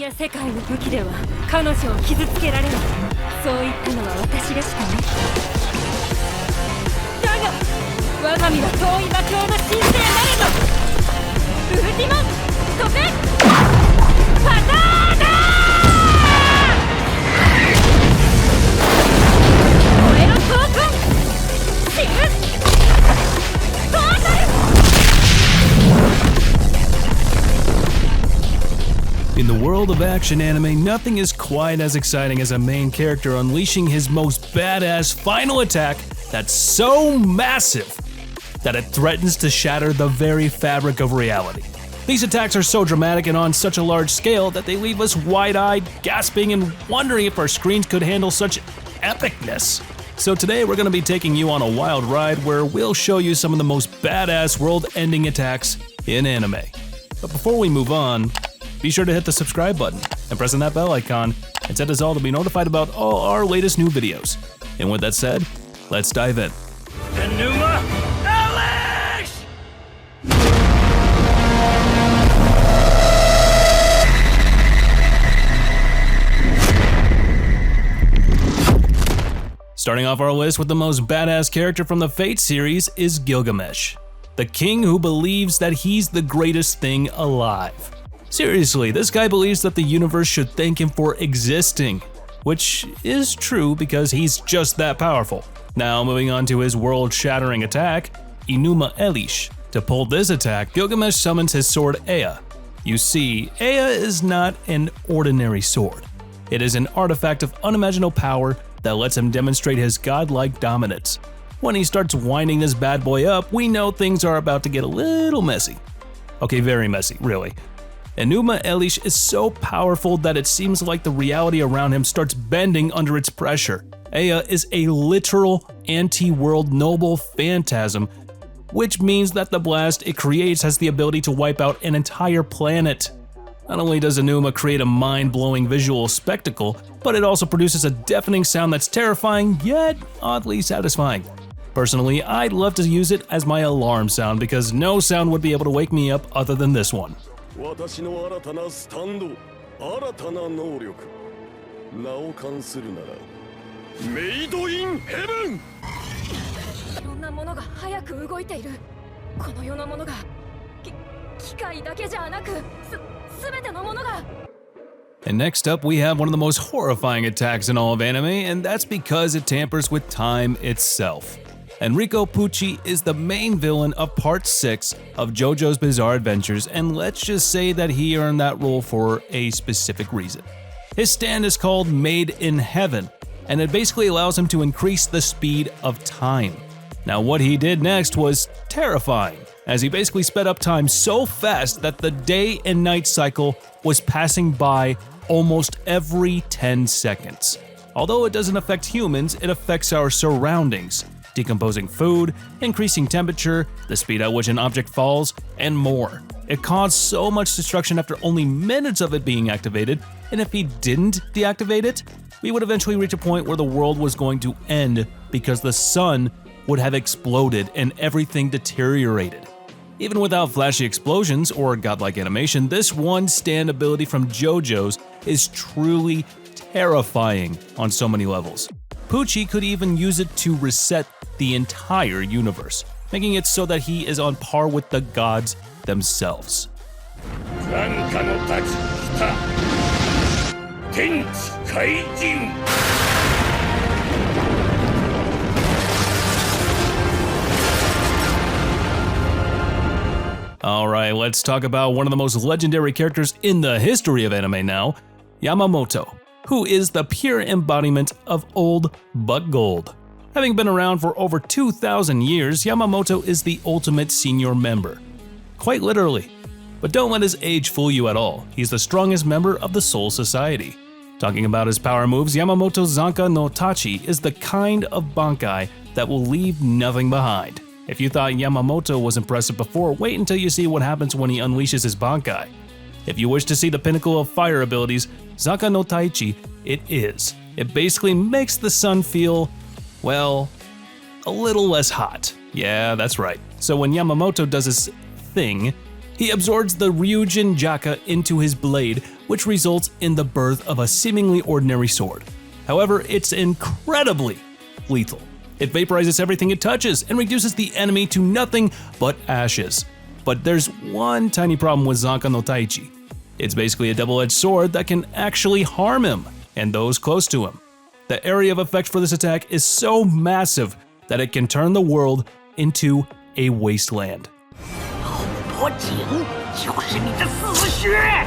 や世界の武器では彼女を傷つけられない。そう言ったのは私でしたね。だが我が身は遠い魔境の神聖なればウルティマトペパターナ燃えろ闘魂死ぬトータル。In the world of action anime, nothing is quite as exciting as a main character unleashing his most badass final attack that's so massive that it threatens to shatter the very fabric of reality. These attacks are so dramatic and on such a large scale that they leave us wide-eyed, gasping, and wondering if our screens could handle such epicness. So today we're going to be taking you on a wild ride where we'll show you some of the most badass world-ending attacks in anime. But before we move on, be sure to hit the subscribe button and press on that bell icon and set us all to be notified about all our latest new videos. And with that said, let's dive in. Enuma, Elish! Starting off our list with the most badass character from the Fate series is Gilgamesh, the king who believes that he's the greatest thing alive. Seriously, this guy believes that the universe should thank him for existing, which is true because he's just that powerful. Now moving on to his world-shattering attack, Enuma Elish. To pull this attack, Gilgamesh summons his sword Ea. You see, Ea is not an ordinary sword. It is an artifact of unimaginable power that lets him demonstrate his godlike dominance. When he starts winding this bad boy up, we know things are about to get a little messy. Okay, very messy, really. Enuma Elish is so powerful that it seems like the reality around him starts bending under its pressure. Ea is a literal anti-world noble phantasm, which means that the blast it creates has the ability to wipe out an entire planet. Not only does Enuma create a mind-blowing visual spectacle, but it also produces a deafening sound that's terrifying yet oddly satisfying. Personally, I'd love to use it as my alarm sound because no sound would be able to wake me up other than this one. 私の新たなスタンド、新たな能力、名を冠するならメイドインヘブン。いろんなものが早く動いている。この世のものが機械だけじゃなく全てのものが。And next up, we have one of the most horrifying attacks in all of anime, and that's because it tampers with time itself. Enrico Pucci is the main villain of Part 6 of JoJo's Bizarre Adventures, and let's just say that he earned that role for a specific reason. His stand is called Made in Heaven, and it basically allows him to increase the speed of time. Now what he did next was terrifying, as he basically sped up time so fast that the day and night cycle was passing by almost every 10 seconds. Although it doesn't affect humans, it affects our surroundings, decomposing food, increasing temperature, the speed at which an object falls, and more. It caused so much destruction after only minutes of it being activated, and if he didn't deactivate it, we would eventually reach a point where the world was going to end because the sun would have exploded and everything deteriorated. Even without flashy explosions or godlike animation, this one stand ability from JoJo's is truly terrifying on so many levels. Pucci could even use it to reset the entire universe, making it so that he is on par with the gods themselves. Zanka no Tachi kita. Tenchi Kaijin. Alright, let's talk about one of the most legendary characters in the history of anime now, Yamamoto, who is the pure embodiment of old but gold. Having been around for over 2,000 years, Yamamoto is the ultimate senior member. Quite literally. But don't let his age fool you at all, he's the strongest member of the Soul Society. Talking about his power moves, Yamamoto's Zanka no Tachi is the kind of Bankai that will leave nothing behind. If you thought Yamamoto was impressive before, wait until you see what happens when he unleashes his Bankai. If you wish to see the pinnacle of fire abilities, Zanka no Taichi, it is. It basically makes the sun feel, well, a little less hot. Yeah, that's right. So when Yamamoto does his thing, he absorbs the Ryujin Jaka into his blade, which results in the birth of a seemingly ordinary sword. However, it's incredibly lethal. It vaporizes everything it touches and reduces the enemy to nothing but ashes. But there's one tiny problem with Zanka no Tachi. It's basically a double-edged sword that can actually harm him and those close to him. The area of effect for this attack is so massive that it can turn the world into a wasteland. 不仅就是你的死穴！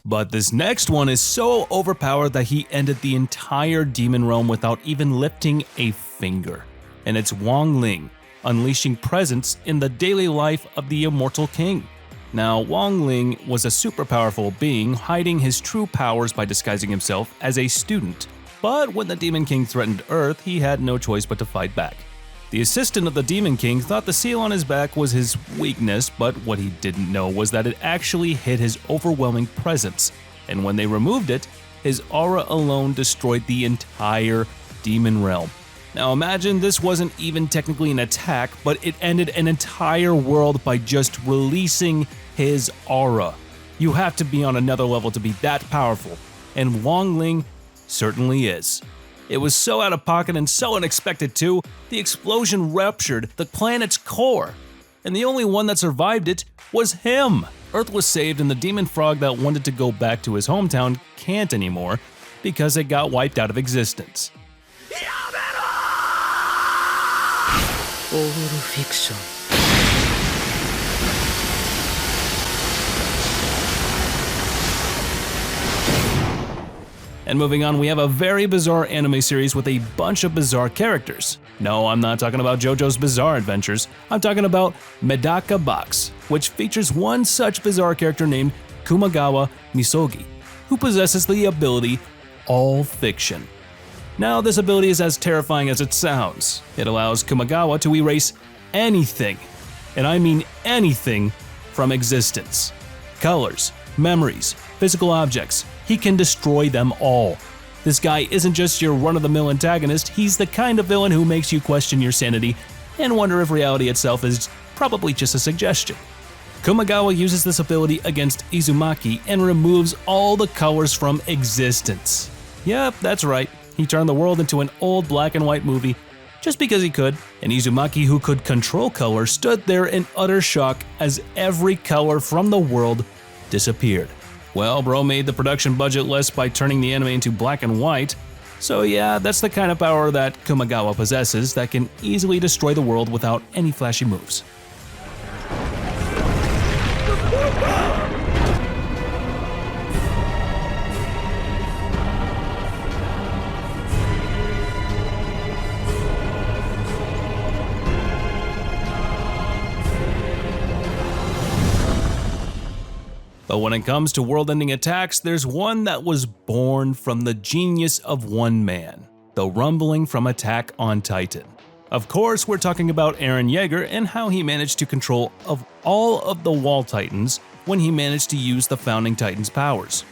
But this next one is so overpowered that he ended the entire demon realm without even lifting a finger. And it's Wang Ling, unleashing presence in the daily life of the immortal king. Now, Wang Ling was a super powerful being hiding his true powers by disguising himself as a student. But when the Demon King threatened Earth, he had no choice but to fight back. The assistant of the Demon King thought the seal on his back was his weakness, but what he didn't know was that it actually hid his overwhelming presence. And when they removed it, his aura alone destroyed the entire demon realm. Now imagine this wasn't even technically an attack, but it ended an entire world by just releasing his aura. You have to be on another level to be that powerful, and Wang Ling certainly is. It was so out of pocket and so unexpected too, the explosion ruptured the planet's core, and the only one that survived it was him. Earth was saved and the demon frog that wanted to go back to his hometown can't anymore because it got wiped out of existence. All fiction. And moving on, we have a very bizarre anime series with a bunch of bizarre characters. No, I'm not talking about JoJo's Bizarre Adventures, I'm talking about Medaka Box, which features one such bizarre character named Kumagawa Misogi, who possesses the ability All Fiction. Now, this ability is as terrifying as it sounds. It allows Kumagawa to erase anything, and I mean anything, from existence. Colors, memories, physical objects, he can destroy them all. This guy isn't just your run-of-the-mill antagonist, he's the kind of villain who makes you question your sanity and wonder if reality itself is probably just a suggestion. Kumagawa uses this ability against Izumaki and removes all the colors from existence. Yep, that's right. He turned the world into an old black and white movie just because he could, and Izumaki, who could control color, stood there in utter shock as every color from the world disappeared. Well, bro made the production budget less by turning the anime into black and white, so yeah, that's the kind of power that Kumagawa possesses that can easily destroy the world without any flashy moves. But when it comes to world-ending attacks, there's one that was born from the genius of one man, the rumbling from Attack on Titan. Of course, we're talking about Eren Yeager and how he managed to control of all of the Wall Titans when he managed to use the Founding Titan's powers.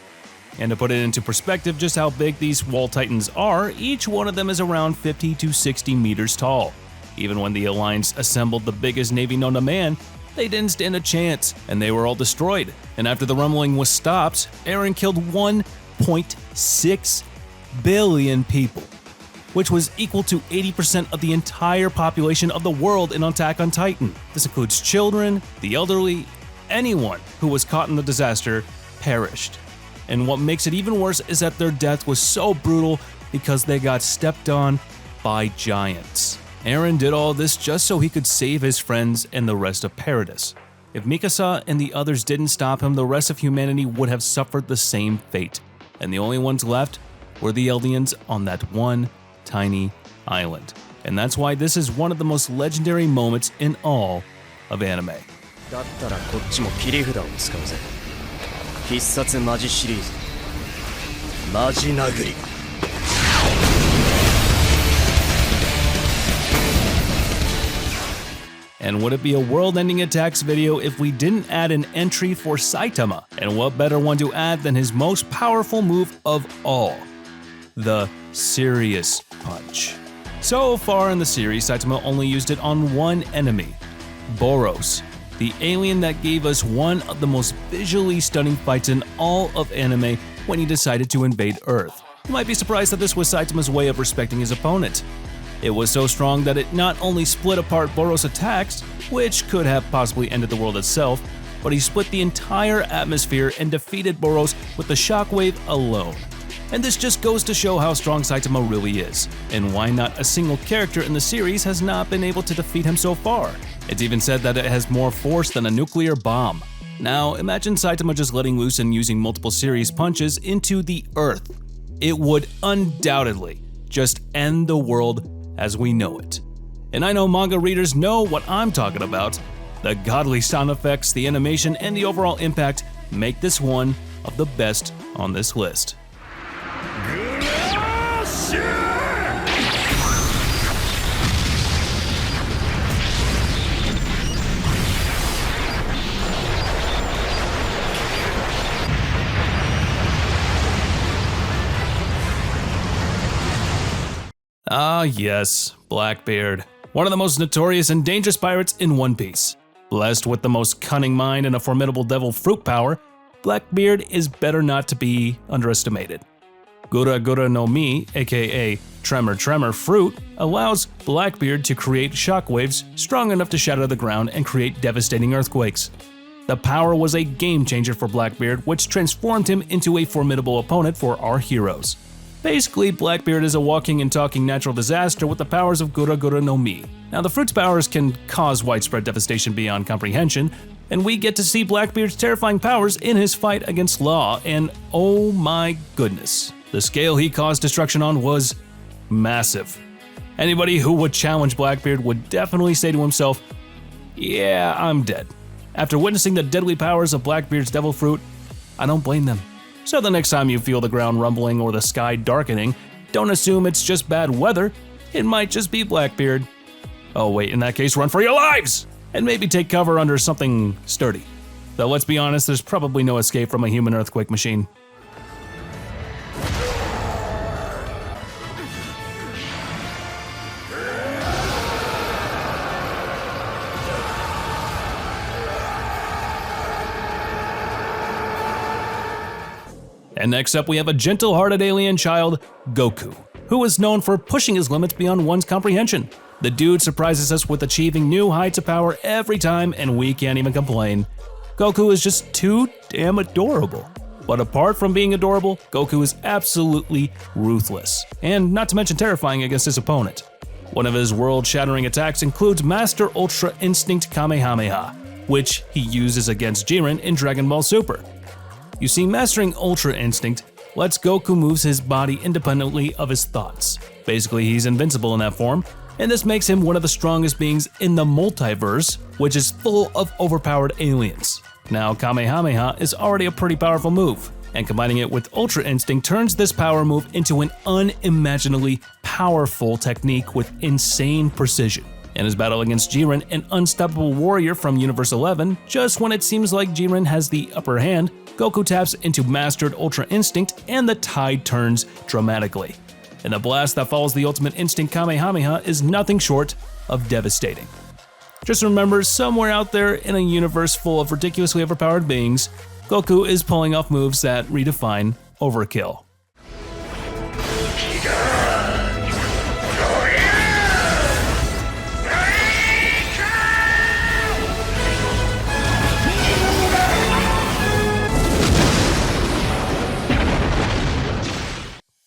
And to put it into perspective just how big these Wall Titans are, each one of them is around 50 to 60 meters tall. Even when the Alliance assembled the biggest navy known to man, they didn't stand a chance, and they were all destroyed. And after the rumbling was stopped, Eren killed 1.6 billion people, which was equal to 80% of the entire population of the world in Attack on Titan. This includes children, the elderly, anyone who was caught in the disaster perished. And what makes it even worse is that their death was so brutal because they got stepped on by giants. Eren did all this just so he could save his friends and the rest of Paradis. If Mikasa and the others didn't stop him, the rest of humanity would have suffered the same fate, and the only ones left were the Eldians on that one tiny island. And that's why this is one of the most legendary moments in all of anime. だったらこっちも切り札を使うぜ。必殺マジシリーズ。マジ殴り。And would it be a world-ending attacks video if we didn't add an entry for Saitama? And what better one to add than his most powerful move of all, the Serious Punch. So far in the series, Saitama only used it on one enemy, Boros, the alien that gave us one of the most visually stunning fights in all of anime when he decided to invade Earth. You might be surprised that this was Saitama's way of respecting his opponent. It was so strong that it not only split apart Boros' attacks, which could have possibly ended the world itself, but he split the entire atmosphere and defeated Boros with the shockwave alone. And this just goes to show how strong Saitama really is, and why not a single character in the series has not been able to defeat him so far. It's even said that it has more force than a nuclear bomb. Now, imagine Saitama just letting loose and using multiple series punches into the Earth. It would undoubtedly just end the world as we know it. And I know manga readers know what I'm talking about. The godly sound effects, the animation, and the overall impact make this one of the best on this list. Ah yes, Blackbeard, one of the most notorious and dangerous pirates in One Piece. Blessed with the most cunning mind and a formidable devil fruit power, Blackbeard is better not to be underestimated. Gura no Mi, aka Tremor fruit, allows Blackbeard to create shockwaves strong enough to shatter the ground and create devastating earthquakes. The power was a game changer for Blackbeard, which transformed him into a formidable opponent for our heroes. Basically, Blackbeard is a walking and talking natural disaster with the powers of Gura no Mi. Now, the fruit's powers can cause widespread devastation beyond comprehension, and we get to see Blackbeard's terrifying powers in his fight against Law, and oh my goodness, the scale he caused destruction on was massive. Anybody who would challenge Blackbeard would definitely say to himself, yeah, I'm dead. After witnessing the deadly powers of Blackbeard's devil fruit, I don't blame them. So the next time you feel the ground rumbling or the sky darkening, don't assume it's just bad weather, it might just be Blackbeard. Oh wait, in that case, run for your lives! And maybe take cover under something sturdy. Though let's be honest, there's probably no escape from a human earthquake machine. And next up we have a gentle-hearted alien child, Goku, who is known for pushing his limits beyond one's comprehension. The dude surprises us with achieving new heights of power every time, and we can't even complain. Goku is just too damn adorable. But apart from being adorable, Goku is absolutely ruthless, and not to mention terrifying against his opponent. One of his world-shattering attacks includes Master Ultra Instinct Kamehameha, which he uses against Jiren in Dragon Ball Super. You see, mastering Ultra Instinct lets Goku move his body independently of his thoughts. Basically, he's invincible in that form, and this makes him one of the strongest beings in the multiverse, which is full of overpowered aliens. Now, Kamehameha is already a pretty powerful move, and combining it with Ultra Instinct turns this power move into an unimaginably powerful technique with insane precision. In his battle against Jiren, an unstoppable warrior from Universe 11, just when it seems like Jiren has the upper hand, Goku taps into Mastered Ultra Instinct and the tide turns dramatically. And the blast that follows the Ultimate Instinct Kamehameha is nothing short of devastating. Just remember, somewhere out there in a universe full of ridiculously overpowered beings, Goku is pulling off moves that redefine overkill.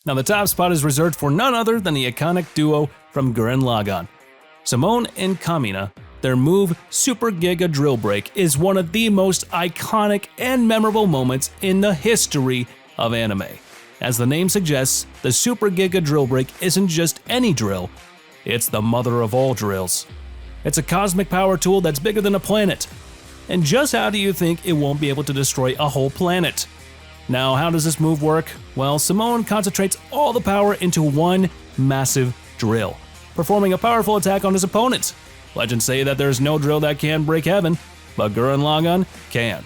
Now the top spot is reserved for none other than the iconic duo from Gurren Lagann. Simone and Kamina, their move Super Giga Drill Break is one of the most iconic and memorable moments in the history of anime. As the name suggests, the Super Giga Drill Break isn't just any drill, it's the mother of all drills. It's a cosmic power tool that's bigger than a planet. And just how do you think it won't be able to destroy a whole planet? Now, how does this move work? Well, Simone concentrates all the power into one massive drill, performing a powerful attack on his opponent. Legends say that there's no drill that can break heaven, but Gurren Lagann can.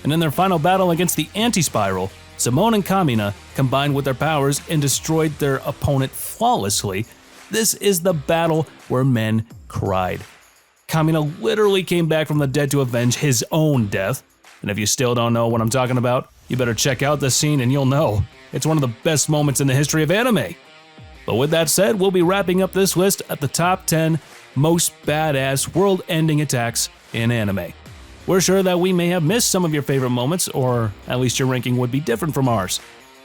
And in their final battle against the Anti-Spiral, Simone and Kamina combined with their powers and destroyed their opponent flawlessly, This is the battle where men cried. Kamina literally came back from the dead to avenge his own death. And if you still don't know what I'm talking about, you better check out this scene and you'll know. It's one of the best moments in the history of anime. But with that said, we'll be wrapping up this list at the top 10 most badass world-ending attacks in anime. We're sure that we may have missed some of your favorite moments, or at least your ranking would be different from ours.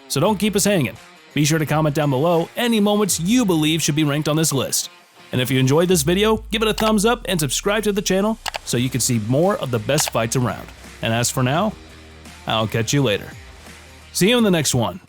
So don't keep us hanging. Be sure to comment down below any moments you believe should be ranked on this list. And if you enjoyed this video, give it a thumbs up and subscribe to the channel so you can see more of the best fights around. And as for now, I'll catch you later. See you in the next one.